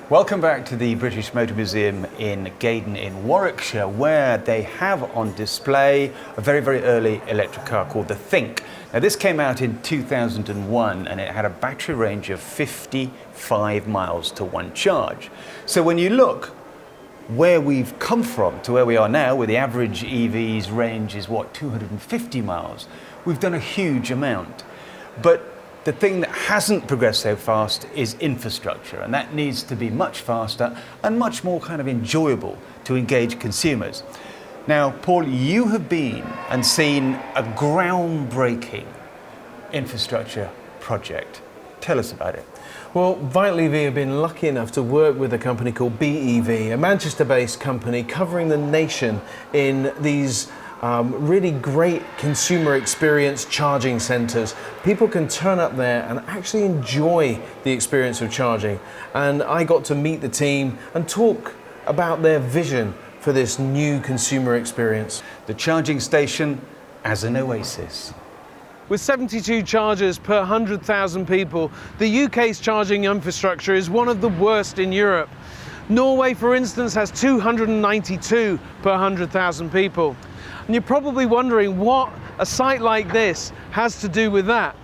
Welcome back to the British Motor Museum in Gaydon in Warwickshire, where they have on display a very, very early electric car called the Think. Now this came out in 2001 and it had a battery range of 55 miles to one charge. So when you look where we've come from to where we are now, where the average EV's range is 250 miles, we've done a huge amount. But the thing that hasn't progressed so fast is infrastructure, and that needs to be much faster and much more kind of enjoyable to engage consumers. Now, Paul, you have been and seen a groundbreaking infrastructure project. Tell us about it. Well, Vital EV have been lucky enough to work with a company called BEV, a Manchester-based company covering the nation in these really great consumer experience charging centres. People can turn up there and actually enjoy the experience of charging. And I got to meet the team and talk about their vision for this new consumer experience. The charging station as an oasis. With 72 chargers per 100,000 people, the UK's charging infrastructure is one of the worst in Europe. Norway, for instance, has 292 per 100,000 people. And you're probably wondering what a site like this has to do with that.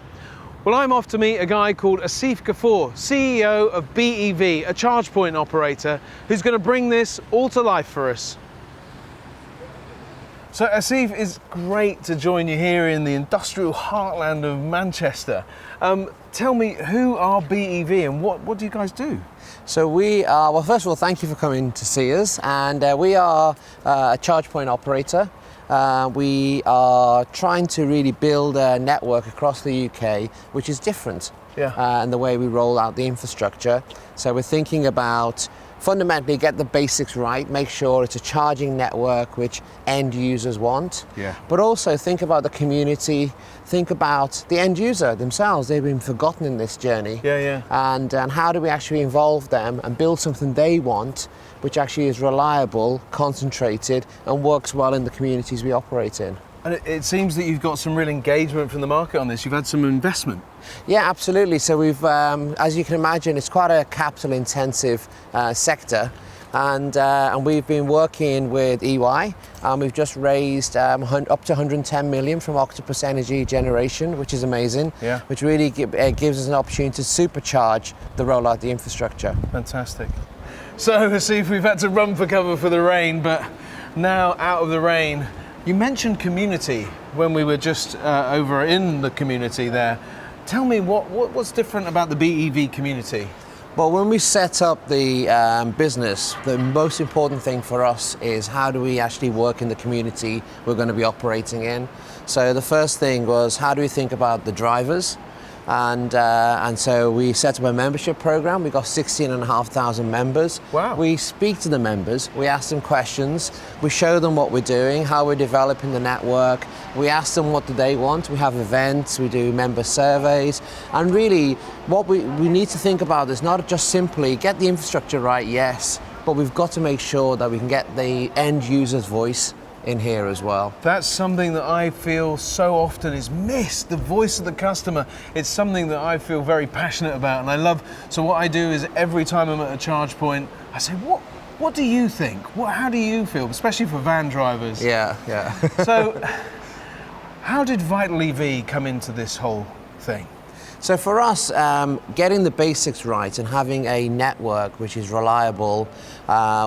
Well, I'm off to meet a guy called Asif Ghafoor, CEO of BEV, a charge point operator, who's going to bring this all to life for us. So Asif, it's great to join you here in the industrial heartland of Manchester. Tell me, who are BEV and what do you guys do? So we are, well, first of all, thank you for coming to see us. And we are a charge point operator. We are trying to really build a network across the UK, which is different in the way we roll out the infrastructure. So we're thinking about fundamentally get the basics right, make sure it's a charging network which end users want, but also think about the community, think about the end user themselves. They've been forgotten in this journey. And how do we actually involve them and build something they want, which actually is reliable, concentrated, and works well in the communities we operate in. And it seems that you've got some real engagement from the market on this. You've had some investment. Yeah, absolutely. So we've, as you can imagine, it's quite a capital-intensive sector, and we've been working with EY, and we've just raised up to 110 million from Octopus Energy Generation, which is amazing, which really gives us an opportunity to supercharge the rollout of the infrastructure. Fantastic. So, Asif, we've had to run for cover for the rain, but now out of the rain. You mentioned community when we were just over in the community there. Tell me what's different about the BEV community? Well, when we set up the business, the most important thing for us is how do we actually work in the community we're going to be operating in. So the first thing was how do we think about the drivers? And so we set up a membership program. We got 16,500 members. Wow. We speak to the members, we ask them questions, we show them what we're doing, how we're developing the network, we ask them what do they want, we have events, we do member surveys, and really what we need to think about is not just simply get the infrastructure right, yes, but we've got to make sure that we can get the end user's voice in here as well. That's something that I feel so often is missed, the voice of the customer. It's something that I feel very passionate about and I love. So what I do is every time I'm at a charge point, I say, what do you think? How do you feel? Especially for van drivers. Yeah. So how did Vital EV come into this whole thing? So for us, getting the basics right and having a network which is reliable,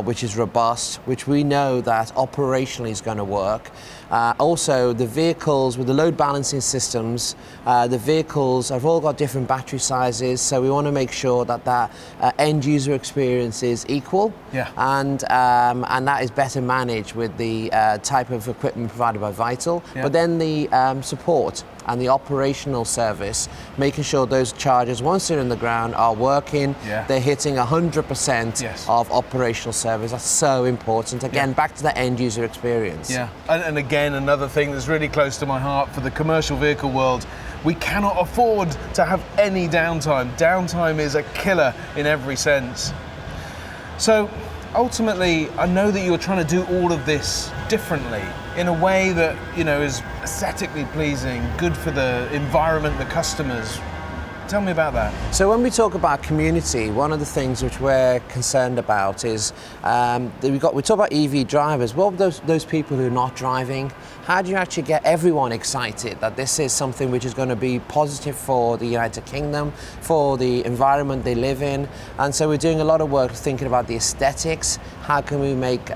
which is robust, which we know that operationally is going to work. Also, the vehicles with the load balancing systems, the vehicles have all got different battery sizes, so we want to make sure that end user experience is equal, and that is better managed with the type of equipment provided by Vital. But then the support and the operational service, making sure those chargers, once they're in the ground, are working, they're hitting 100% of operational service. That's so important. Again, back to the end user experience. And again, another thing that's really close to my heart for the commercial vehicle world, we cannot afford to have any downtime. Downtime is a killer in every sense. So ultimately, I know that you're trying to do all of this differently in a way that, is aesthetically pleasing, good for the environment, the customers. Tell me about that. So when we talk about community, one of the things which we're concerned about is we talk about EV drivers. What about those people who are not driving? How do you actually get everyone excited that this is something which is going to be positive for the United Kingdom, for the environment they live in? And so we're doing a lot of work thinking about the aesthetics. How can we make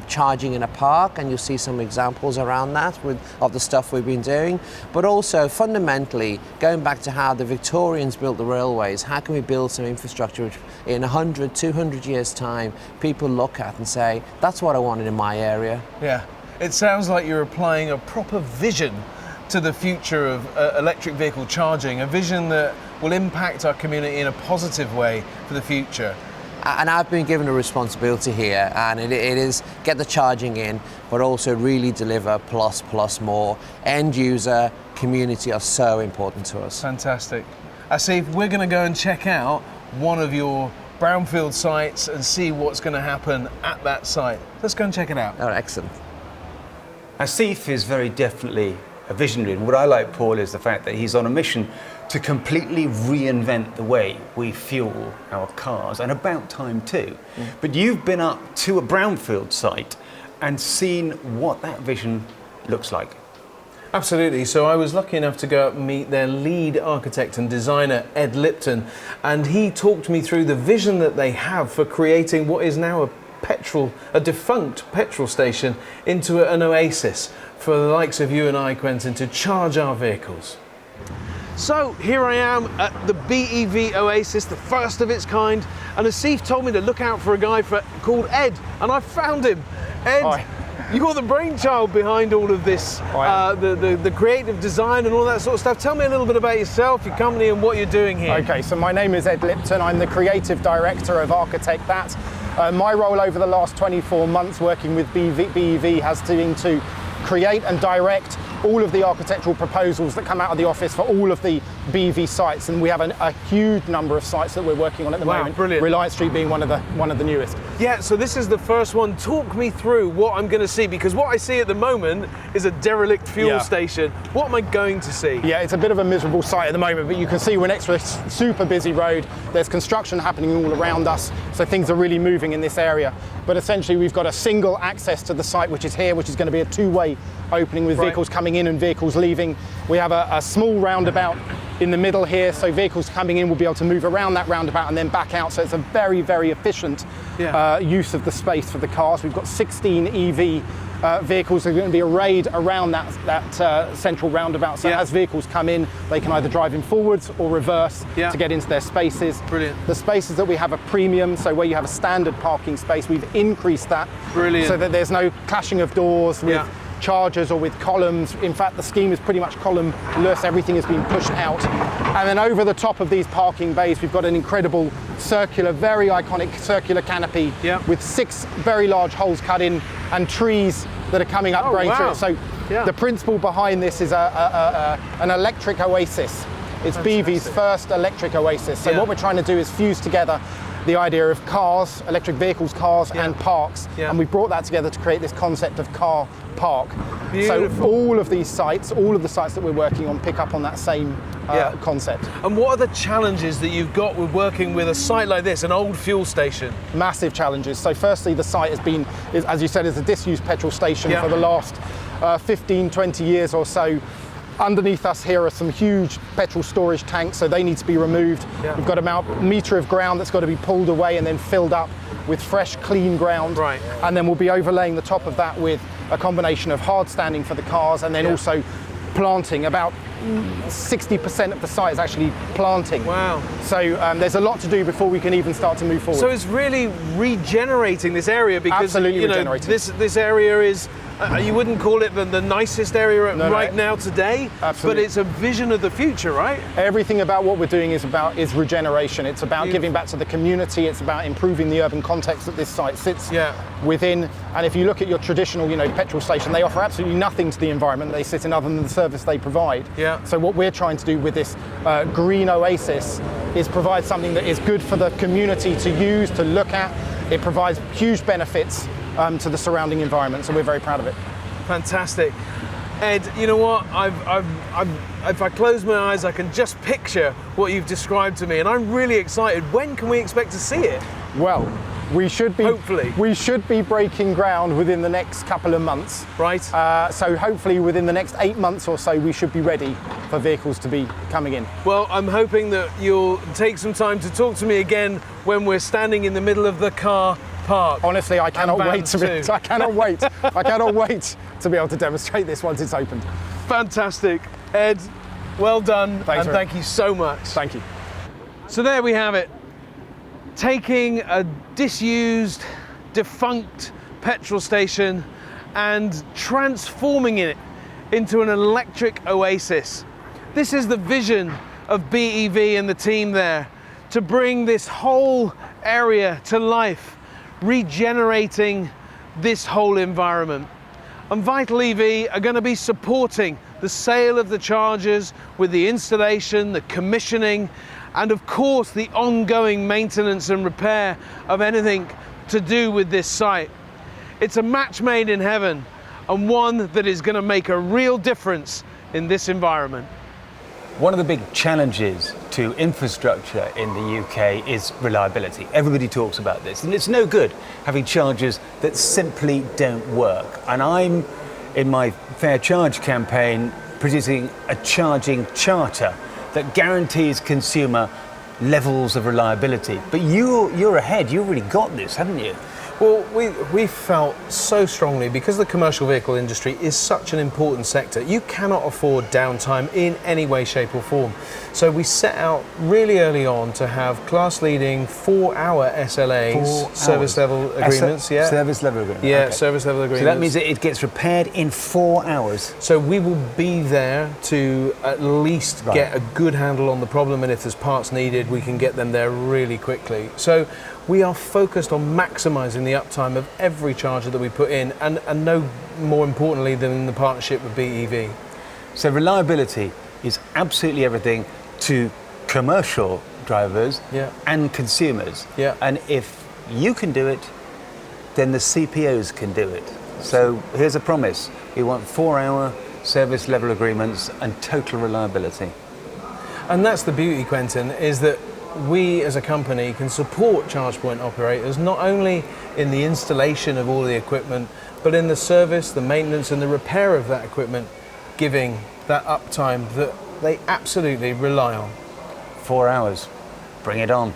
charging in a park? And you'll see some examples around that of the stuff we've been doing. But also fundamentally, going back to how the Victorians built the railways, how can we build some infrastructure which in 100, 200 years' time, people look at and say, that's what I wanted in my area. Yeah. It sounds like you're applying a proper vision to the future of electric vehicle charging, a vision that will impact our community in a positive way for the future. And I've been given a responsibility here, and it is get the charging in, but also really deliver plus more. End user, community are so important to us. Fantastic. Asif, we're going to go and check out one of your brownfield sites and see what's going to happen at that site. Let's go and check it out. Oh, excellent. Asif is very definitely a visionary, and what I like, Paul, is the fact that he's on a mission to completely reinvent the way we fuel our cars, and about time too. But you've been up to a brownfield site and seen what that vision looks like. Absolutely. So I was lucky enough to go up and meet their lead architect and designer, Ed Lipton, and he talked me through the vision that they have for creating what is now a defunct petrol station into an oasis for the likes of you and I, Quentin, to charge our vehicles. So here I am at the BEV Oasis, the first of its kind, and Asif told me to look out for a guy called Ed, and I found him. Ed, Hi. you're the brainchild behind all of this, the creative design and all that sort of stuff. Tell me a little bit about yourself, your company, and what you're doing here. Okay, so my name is Ed Lipton. I'm the creative director of Architect That. My role over the last 24 months working with BEV has been to create and direct all of the architectural proposals that come out of the office for all of the BEV sites, and we have a huge number of sites that we're working on at the moment. Brilliant. Reliance Street being one of the newest. Yeah, so this is the first one. Talk me through what I'm going to see, because what I see at the moment is a derelict fuel station. What am I going to see? Yeah, it's a bit of a miserable site at the moment, but you can see we're next to a super busy road. There's construction happening all around us, so things are really moving in this area. But essentially we've got a single access to the site, which is here, which is going to be a two-way opening with vehicles coming in and vehicles leaving. We have a small roundabout in the middle here, so vehicles coming in will be able to move around that roundabout and then back out, so it's a very, very efficient use of the space for the cars. We've got 16 EV vehicles that are going to be arrayed around that central roundabout, so as vehicles come in, they can either drive in forwards or reverse to get into their spaces. Brilliant. The spaces that we have are premium, so where you have a standard parking space, we've increased that so that there's no clashing of doors with chargers or with columns. In fact, the scheme is pretty much column-less. Everything has been pushed out. And then over the top of these parking bays, we've got an incredible circular, very iconic circular canopy with 6 very large holes cut in and trees that are coming up growing through it. So the principle behind this is an electric oasis. It's BEV's first electric oasis. So what we're trying to do is fuse together the idea of cars, electric vehicles, cars and parks, and we brought that together to create this concept of car park. Beautiful. So all of these sites, all of the sites that we're working on pick up on that same concept. And what are the challenges that you've got with working with a site like this, an old fuel station? Massive challenges. So firstly, the site has been, as you said, is a disused petrol station for the last 15, 20 years or so. Underneath us here are some huge petrol storage tanks, so they need to be removed. We've got about a metre of ground that's got to be pulled away and then filled up with fresh, clean ground. And then we'll be overlaying the top of that with a combination of hard standing for the cars and then also planting. About 60% of the site is actually planting. Wow. So there's a lot to do before we can even start to move forward. So it's really regenerating this area, because Absolutely regenerating. This area is, you wouldn't call it the nicest area now today, Absolutely. but it's a vision of the future, right? Everything about what we're doing is regeneration. It's about giving back to the community. It's about improving the urban context that this site sits within. And if you look at your traditional, petrol station, they offer absolutely nothing to the environment they sit in other than the service they provide. So what we're trying to do with this green oasis is provide something that is good for the community to use, to look at. It provides huge benefits to the surrounding environment, so we're very proud of it. Fantastic. Ed, you know what? If I close my eyes, I can just picture what you've described to me, and I'm really excited. When can we expect to see it? Well, we should be hopefully breaking ground within the next couple of months. Right. So hopefully within the next 8 months or so, we should be ready for vehicles to be coming in. Well, I'm hoping that you'll take some time to talk to me again when we're standing in the middle of the car park. Honestly, I cannot wait I cannot wait. I cannot wait to be able to demonstrate this once it's opened. Fantastic. Ed, well done. Thanks, and thank you so much. Thank you. So there we have it. Taking a disused, defunct petrol station and transforming it into an electric oasis. This is the vision of BEV and the team there, to bring this whole area to life, regenerating this whole environment. And Vital EV are going to be supporting the sale of the chargers with the installation, the commissioning, and of course the ongoing maintenance and repair of anything to do with this site. It's a match made in heaven, and one that is going to make a real difference in this environment. One of the big challenges to infrastructure in the UK is reliability. Everybody talks about this, and it's no good having chargers that simply don't work. And I'm, in my Fair Charge campaign, producing a charging charter that guarantees consumer levels of reliability. But you're ahead, you've already got this, haven't you? Well, we felt so strongly, because the commercial vehicle industry is such an important sector, you cannot afford downtime in any way, shape or form. So we set out really early on to have class-leading 4-hour SLAs, service level agreements. Service level agreement. Yeah, okay. Service level agreements. So that means that it gets repaired in 4 hours. So we will be there to at least get a good handle on the problem, and if there's parts needed, we can get them there really quickly. So we are focused on maximising the uptime of every charger that we put in, and no more importantly than in the partnership with BEV. So reliability is absolutely everything to commercial drivers and consumers. Yeah. And if you can do it, then the CPOs can do it. So here's a promise. We want 4-hour service level agreements and total reliability. And that's the beauty, Quentin, is that we as a company can support charge point operators not only in the installation of all the equipment, but in the service, the maintenance and the repair of that equipment, giving that uptime that they absolutely rely on. 4 hours. Bring it on.